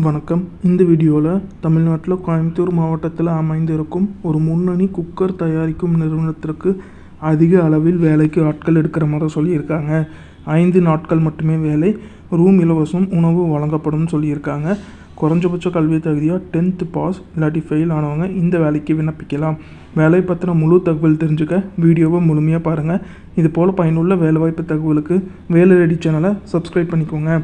வணக்கம். இந்த வீடியோவில் தமிழ்நாட்டில் கோயம்புத்தூர் மாவட்டத்தில் அமைந்திருக்கும் ஒரு முன்னணி குக்கர் தயாரிக்கும் நிறுவனத்திற்கு அதிக அளவில் வேலைக்கு ஆட்கள் எடுக்கிற மாதிரி சொல்லியிருக்காங்க. 5 நாட்கள் மட்டுமே வேலை, ரூம் இலவசம், உணவு வழங்கப்படும் சொல்லியிருக்காங்க. குறைஞ்சபட்ச கல்வி தகுதியாக 10th பாஸ் இல்லாட்டி ஃபெயில் ஆனவங்க இந்த வேலைக்கு விண்ணப்பிக்கலாம். வேலை பற்றின முழு தகவல் தெரிஞ்சுக்க வீடியோவை முழுமையாக பாருங்கள். இது போல் பயனுள்ள வேலைவாய்ப்பு தகவலுக்கு வேலை ரெடி சேனலை சப்ஸ்கிரைப் பண்ணிக்கோங்க.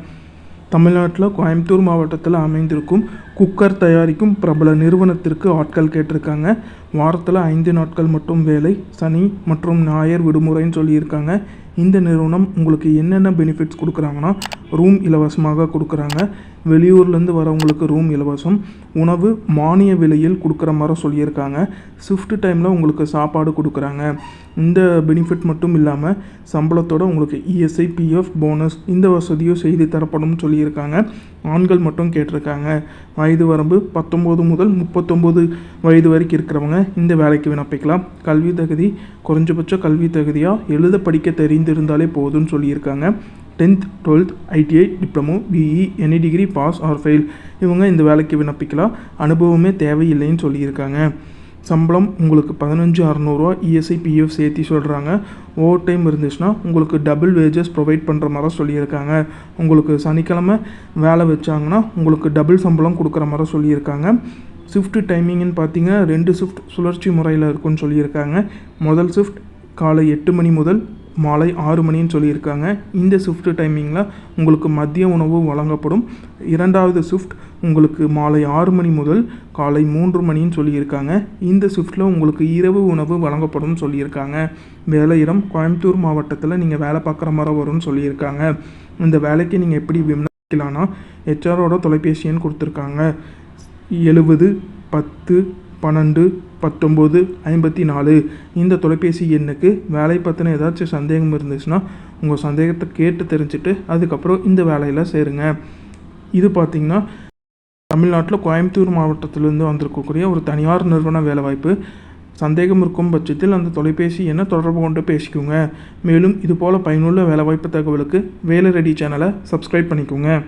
தமிழ்நாட்டில் கோயம்புத்தூர் மாவட்டத்தில் அமைந்திருக்கும் குக்கர் தயாரிக்கும் பிரபல நிறுவனத்திற்கு ஆட்கள் கேட்டிருக்காங்க. வாரத்தில் 5 நாட்கள் மட்டும் வேலை, சனி மற்றும் ஞாயிறு விடுமுறைன்னு சொல்லியிருக்காங்க. இந்த நிறுவனம் உங்களுக்கு என்னென்ன பெனிஃபிட்ஸ் கொடுக்குறாங்கன்னா, ரூம் இலவசமாக கொடுக்குறாங்க, வெளியூர்லேருந்து வரவங்களுக்கு ரூம் இலவசம், உணவு மானிய விலையில் கொடுக்குற மாதிரி சொல்லியிருக்காங்க, ஷிஃப்ட் டைமில் உங்களுக்கு சாப்பாடு கொடுக்குறாங்க. இந்த பெனிஃபிட் மட்டும் இல்லாமல் சம்பளத்தோடு உங்களுக்கு இஎஸ்ஐ, பிஎஃப், போனஸ் இந்த வசதியும் செய்து தரப்படும் சொல்லியிருக்காங்க. ஆண்கள் மட்டும் கேட்டிருக்காங்க. வயது வரம்பு 19 முதல் 39 வயது வரைக்கும் இருக்கிறவங்க இந்த வேலைக்கு விண்ணப்பிக்கலாம். கல்வி தகுதி குறைஞ்சபட்ச கல்வி தகுதியாக எழுத படிக்க தெரிந்திருந்தாலே போதும்னு சொல்லியிருக்காங்க. 10th 12th ITI, diploma, BE, any degree pass or fail இவங்க இந்த வேலைக்கு விண்ணப்பிக்கலாம். அனுபவமே தேவையில்லைன்னு சொல்லியிருக்காங்க. சம்பளம் உங்களுக்கு 15,600 இஎஸ்ஐ, பிஎஃப் சேர்த்து சொல்கிறாங்க. ஓவர் டைம் இருந்துச்சுன்னா உங்களுக்கு டபுள் வேஜஸ் ப்ரொவைட் பண்ணுற மாதிரி சொல்லியிருக்காங்க. உங்களுக்கு சனிக்கிழமை வேலை வச்சாங்கன்னா உங்களுக்கு டபுள் சம்பளம் கொடுக்குற மாதிரி சொல்லியிருக்காங்க. ஷிஃப்ட் டைமிங்னு பார்த்தீங்கன்னா 2 ஷிஃப்ட் சுழற்சி முறையில் இருக்குன்னு சொல்லியிருக்காங்க. முதல் ஷிஃப்ட் காலை 8 மணி முதல் மாலை 6 மணின்னு சொல்லியிருக்காங்க. இந்த ஷிஃப்ட் டைமிங்கில் உங்களுக்கு மதிய உணவு வழங்கப்படும். இரண்டாவது ஷிஃப்ட் உங்களுக்கு மாலை 6 மணி முதல் காலை 3 மணின்னு சொல்லியிருக்காங்க. இந்த ஷிஃப்ட்டில் உங்களுக்கு இரவு உணவு வழங்கப்படும் சொல்லியிருக்காங்க. வேலை இடம் கோயம்புத்தூர் மாவட்டத்தில் நீங்கள் வேலை பார்க்குற மாதிரி வரும்னு சொல்லியிருக்காங்க. இந்த வேலைக்கு நீங்கள் எப்படி விண்ணப்பிக்கலாம்னா, ஹெச்ஆரோட தொலைபேசி எண் கொடுத்துருக்காங்க. 70 10 12 19 54 இந்த தொலைபேசி எண்ணுக்கு வேலை பற்றின ஏதாச்சும் சந்தேகம் இருந்துச்சுன்னா உங்கள் சந்தேகத்தை கேட்டு தெரிஞ்சுட்டு அதுக்கப்புறம் இந்த வேலையில் சேருங்க. இது பார்த்திங்கன்னா தமிழ்நாட்டில் கோயம்புத்தூர் மாவட்டத்திலேருந்து வந்திருக்கக்கூடிய ஒரு தனியார் நிறுவன வேலைவாய்ப்பு. சந்தேகம் இருக்கும் பட்சத்தில் அந்த தொலைபேசி எண்ணை தொடர்பு கொண்டு பேசிக்கோங்க. மேலும் இதுபோல் பயனுள்ள வேலைவாய்ப்பு தகவலுக்கு வேலை ரெடி சேனலை சப்ஸ்கிரைப் பண்ணிக்கோங்க.